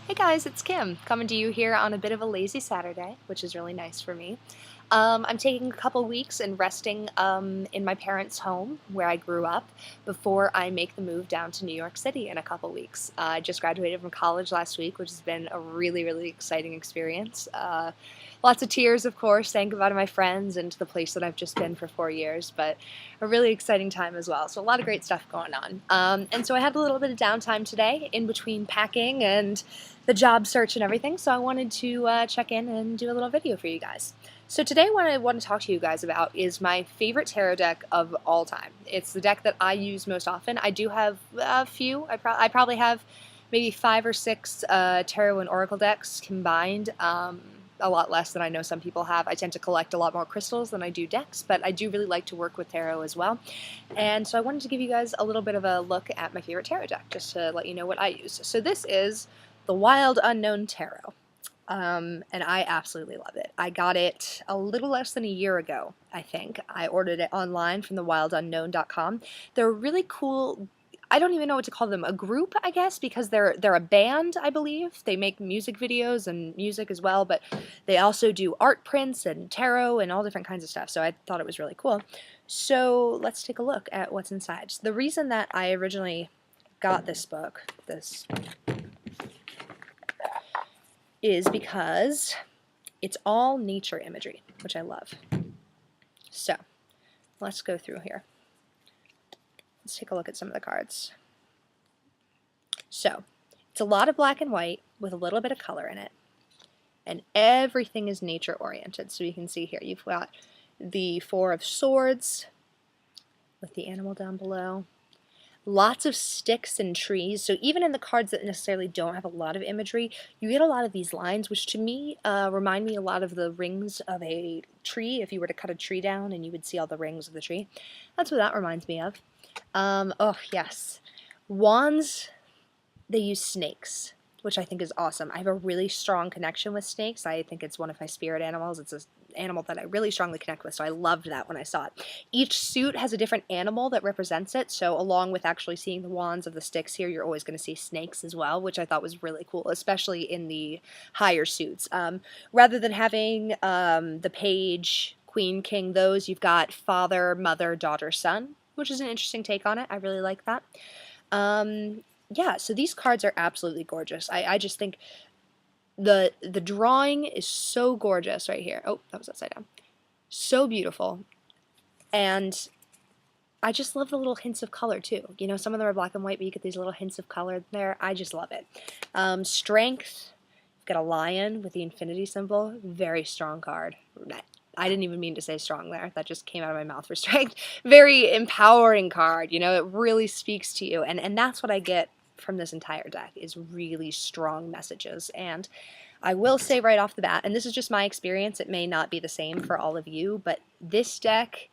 Hey guys, it's Kim, coming to you here on a bit of a lazy Saturday, which is really nice for me. I'm taking a couple weeks and resting in my parents' home where I grew up before I make the move down to New York City in a couple weeks. I just graduated from college last week, which has been a really exciting experience. Lots of tears, of course, saying goodbye to my friends and to the place that I've just been for 4 years, but a really exciting time as well. So a lot of great stuff going on. And so I had a little bit of downtime today in between packing and the job search and everything, so I wanted to check in and do a little video for you guys. So today what I want to talk to you guys about is my favorite tarot deck of all time. It's the deck that I use most often. I do have a few. I probably have maybe 5 or 6 tarot and oracle decks combined. A lot less than I know some people have. I tend to collect a lot more crystals than I do decks, but I do really like to work with tarot as well. And so I wanted to give you guys a little bit of a look at my favorite tarot deck, just to let you know what I use. So this is the Wild Unknown Tarot. And I absolutely love it. I got it a little less than a year ago, I think. I ordered it online from thewildunknown.com. They're really cool. I don't even know what to call them. A group, I guess, because they're a band, I believe. They make music videos and music as well, but they also do art prints and tarot and all different kinds of stuff. So I thought it was really cool. So let's take a look at what's inside. The reason that I originally got this book, is because it's all nature imagery, which I love. So let's go through here. Let's take a look at some of the cards. So it's a lot of black and white with a little bit of color in it, and everything is nature oriented. So you can see here you've got the Four of Swords with the animal down below. Lots of sticks and trees, so even in the cards that necessarily don't have a lot of imagery, you get a lot of these lines, which to me remind me a lot of the rings of a tree. If you were to cut a tree down and you would see all the rings of the tree. That's what that reminds me of. Oh yes, wands, they use snakes, which I think is awesome. I have a really strong connection with snakes. I think it's one of my spirit animals. It's an animal that I really strongly connect with, so I loved that when I saw it. Each suit has a different animal that represents it, so along with actually seeing the wands of the sticks here, you're always going to see snakes as well, which I thought was really cool, especially in the higher suits. Rather than having the page, queen, king, those, you've got father, mother, daughter, son, which is an interesting take on it. I really like that. Yeah, so these cards are absolutely gorgeous. I just think the drawing is so gorgeous right here. Oh, that was upside down. So beautiful. And I just love the little hints of color too. You know, some of them are black and white, but you get these little hints of color there. I just love it. Strength. You've got a lion with the infinity symbol. Very strong card. I didn't even mean to say strong there. That just came out of my mouth for strength. Very empowering card. You know, it really speaks to you. And that's what I get from this entire deck, is really strong messages. And I will say right off the bat, and this is just my experience, it may not be the same for all of you, but this deck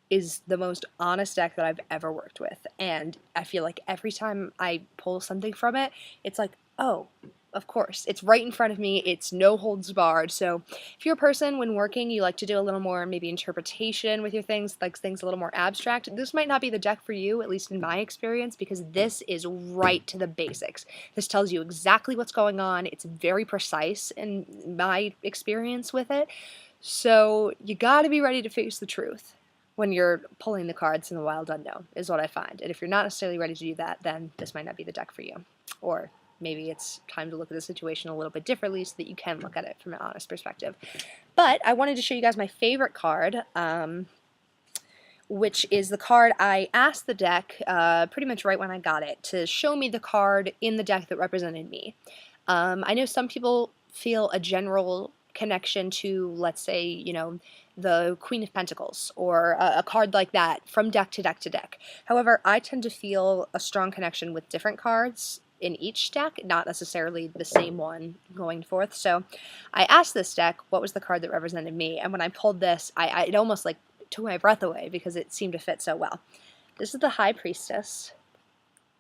is the most honest deck that I've ever worked with. And I feel like every time I pull something from it, it's like, oh, of course, it's right in front of me, it's no holds barred. So if you're a person, when working, you like to do a little more maybe interpretation with your things, like things a little more abstract, this might not be the deck for you, at least in my experience, because this is right to the basics. This tells you exactly what's going on. It's very precise in my experience with it. So you gotta be ready to face the truth when you're pulling the cards in the Wild Unknown, is what I find. And if you're not necessarily ready to do that, then this might not be the deck for you. Or maybe it's time to look at the situation a little bit differently so that you can look at it from an honest perspective. But I wanted to show you guys my favorite card, which is the card I asked the deck pretty much right when I got it to show me the card in the deck that represented me. I know some people feel a general connection to, let's say, you know, the Queen of Pentacles or a card like that from deck to deck to deck. However, I tend to feel a strong connection with different cards in each deck, not necessarily the same one going forth. So I asked this deck what was the card that represented me, and when I pulled this, it almost like took my breath away because it seemed to fit so well. This is the High Priestess,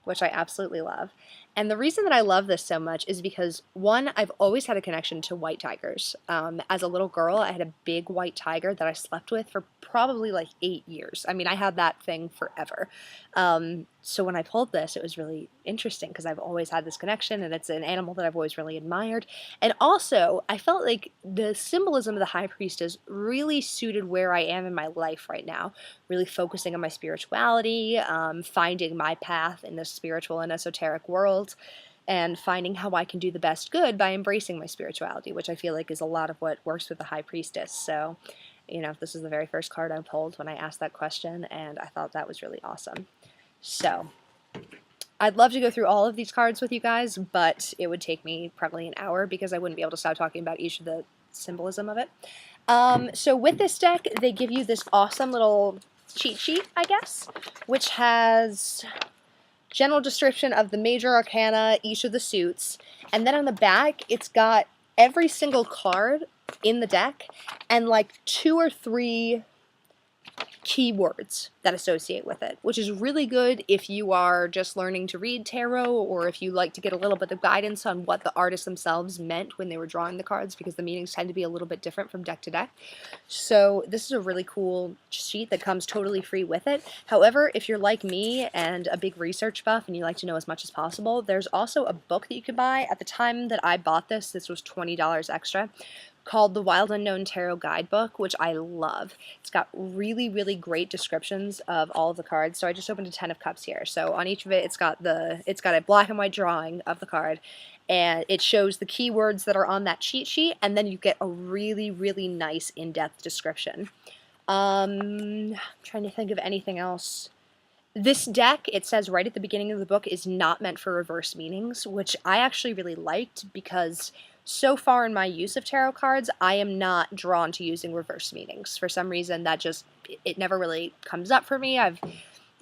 which I absolutely love. And the reason that I love this so much is because, one, I've always had a connection to white tigers. As a little girl, I had a big white tiger that I slept with for probably like 8 years. I mean, I had that thing forever. So when I pulled this, it was really interesting because I've always had this connection, and it's an animal that I've always really admired. And also, I felt like the symbolism of the High Priestess really suited where I am in my life right now, really focusing on my spirituality, finding my path in the spiritual and esoteric world, and finding how I can do the best good by embracing my spirituality, which I feel like is a lot of what works with the High Priestess. So, you know, this is the very first card I pulled when I asked that question, and I thought that was really awesome. So, I'd love to go through all of these cards with you guys, but it would take me probably an hour because I wouldn't be able to stop talking about each of the symbolism of it. So with this deck, they give you this awesome little cheat sheet, I guess, which has general description of the major arcana, each of the suits, and then on the back, it's got every single card in the deck and like 2 or 3 keywords that associate with it, which is really good if you are just learning to read tarot, or if you like to get a little bit of guidance on what the artists themselves meant when they were drawing the cards, because the meanings tend to be a little bit different from deck to deck. So this is a really cool sheet that comes totally free with it. However, if you're like me and a big research buff and you like to know as much as possible, there's also a book that you can buy. At the time that I bought this, this was $20 extra, called the Wild Unknown Tarot Guidebook, which I love. It's got really, really great descriptions of all of the cards. So I just opened a 10 of Cups here. So on each of it, it's got a black and white drawing of the card, and it shows the keywords that are on that cheat sheet, and then you get a really, really nice in-depth description. I'm trying to think of anything else. This deck, it says right at the beginning of the book, is not meant for reverse meanings, which I actually really liked because so far in my use of tarot cards, I am not drawn to using reverse meanings. For some reason, that just, it never really comes up for me.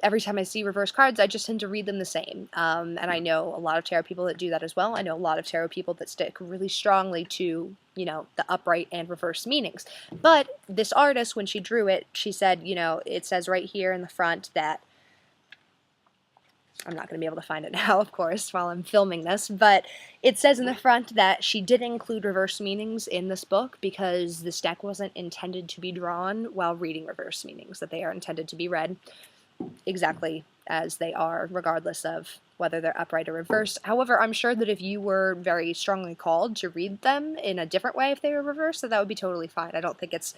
Every time I see reverse cards, I just tend to read them the same. And I know a lot of tarot people that do that as well. I know a lot of tarot people that stick really strongly to, you know, the upright and reverse meanings. But this artist, when she drew it, she said, you know, it says right here in the front that, I'm not going to be able to find it now, of course, while I'm filming this, but it says in the front that she did include reverse meanings in this book because this deck wasn't intended to be drawn while reading reverse meanings, that they are intended to be read exactly as they are, regardless of whether they're upright or reversed. However, I'm sure that if you were very strongly called to read them in a different way if they were reversed, that would be totally fine. I don't think it's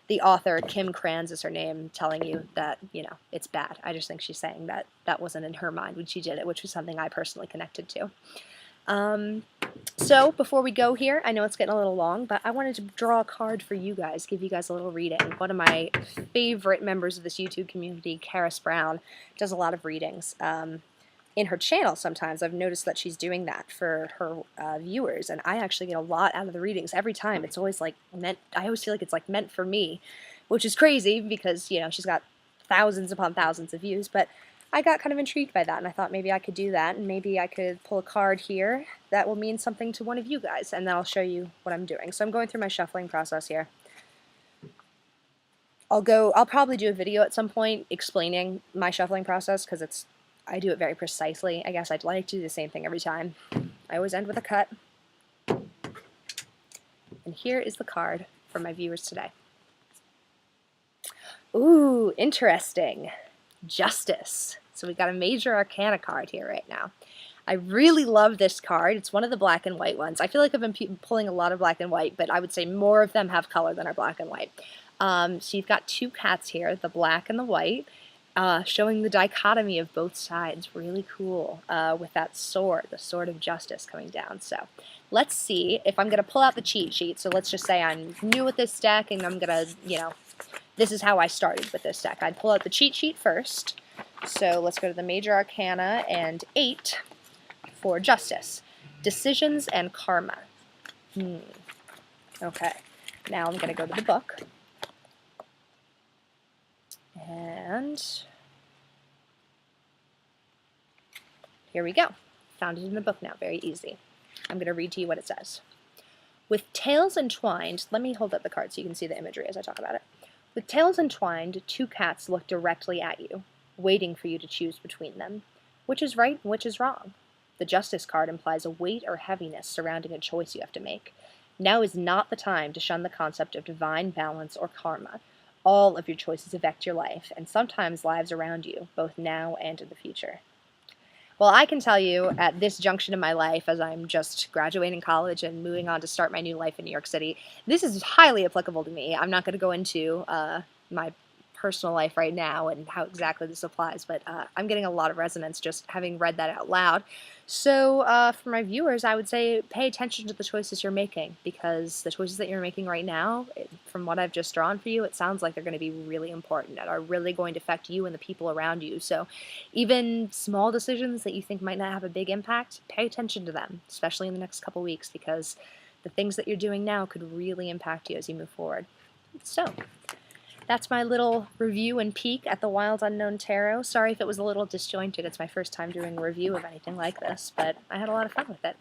the author, Kim Kranz is her name, telling you that, you know, it's bad. I just think she's saying that that wasn't in her mind when she did it, which was something I personally connected to. So before we go here, I know it's getting a little long, but I wanted to draw a card for you guys, give you guys a little reading. One of my favorite members of this YouTube community, Karis Brown, does a lot of readings. In her channel sometimes I've noticed that she's doing that for her viewers, and I actually get a lot out of the readings every time. It's always like meant, I always feel like it's like meant for me, which is crazy because, you know, she's got thousands upon thousands of views, but I got kind of intrigued by that, and I thought maybe I could do that, and maybe I could pull a card here that will mean something to one of you guys, and then I'll show you what I'm doing. So I'm going through my shuffling process here. I'll probably do a video at some point explaining my shuffling process because I do it very precisely. I guess I'd like to do the same thing every time. I always end with a cut. And here is the card for my viewers today. Ooh, interesting. Justice. So we got a major arcana card here right now. I really love this card. It's one of the black and white ones. I feel like I've been pulling a lot of black and white, but I would say more of them have color than are black and white. So you've got 2 cats here, the black and the white. Showing the dichotomy of both sides. Really cool with that sword, the sword of justice coming down. So let's see if I'm going to pull out the cheat sheet. So let's just say I'm new with this deck and I'm going to, you know, this is how I started with this deck. I'd pull out the cheat sheet first. So let's go to the major arcana and 8 for justice. Decisions and karma. Okay. Now I'm going to go to the book. And here we go. Found it in the book now, very easy. I'm going to read to you what it says. With tails entwined, let me hold up the card so you can see the imagery as I talk about it. With tails entwined, 2 cats look directly at you, waiting for you to choose between them. Which is right and which is wrong? The Justice card implies a weight or heaviness surrounding a choice you have to make. Now is not the time to shun the concept of divine balance or karma. All of your choices affect your life, and sometimes lives around you, both now and in the future. Well, I can tell you at this junction in my life, as I'm just graduating college and moving on to start my new life in New York City, this is highly applicable to me. I'm not going to go into my personal life right now and how exactly this applies, but I'm getting a lot of resonance just having read that out loud. So for my viewers, I would say pay attention to the choices you're making, because the choices that you're making right now, from what I've just drawn for you, it sounds like they're going to be really important and are really going to affect you and the people around you. So even small decisions that you think might not have a big impact, pay attention to them, especially in the next couple weeks, because the things that you're doing now could really impact you as you move forward. So that's my little review and peek at the Wild Unknown Tarot. Sorry if it was a little disjointed. It's my first time doing a review of anything like this, but I had a lot of fun with it.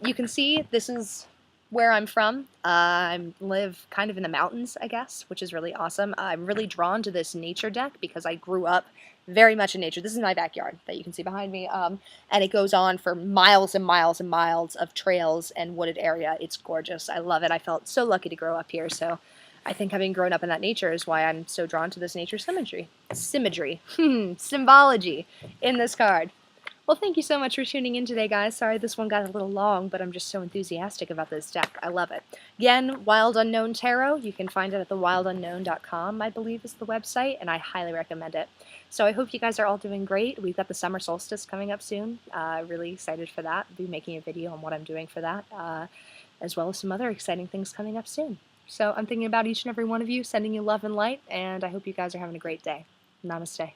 You can see this is where I'm from. I live kind of in the mountains, I guess, which is really awesome. I'm really drawn to this nature deck because I grew up very much in nature. This is my backyard that you can see behind me, and it goes on for miles and miles and miles of trails and wooded area. It's gorgeous. I love it. I felt so lucky to grow up here, so I think having grown up in that nature is why I'm so drawn to this nature symmetry. Symbology in this card. Well, thank you so much for tuning in today, guys. Sorry this one got a little long, but I'm just so enthusiastic about this deck. I love it. Again, Wild Unknown Tarot. You can find it at thewildunknown.com, I believe is the website, and I highly recommend it. So I hope you guys are all doing great. We've got the summer solstice coming up soon. Really excited for that. I'll be making a video on what I'm doing for that, as well as some other exciting things coming up soon. So I'm thinking about each and every one of you, sending you love and light, and I hope you guys are having a great day. Namaste.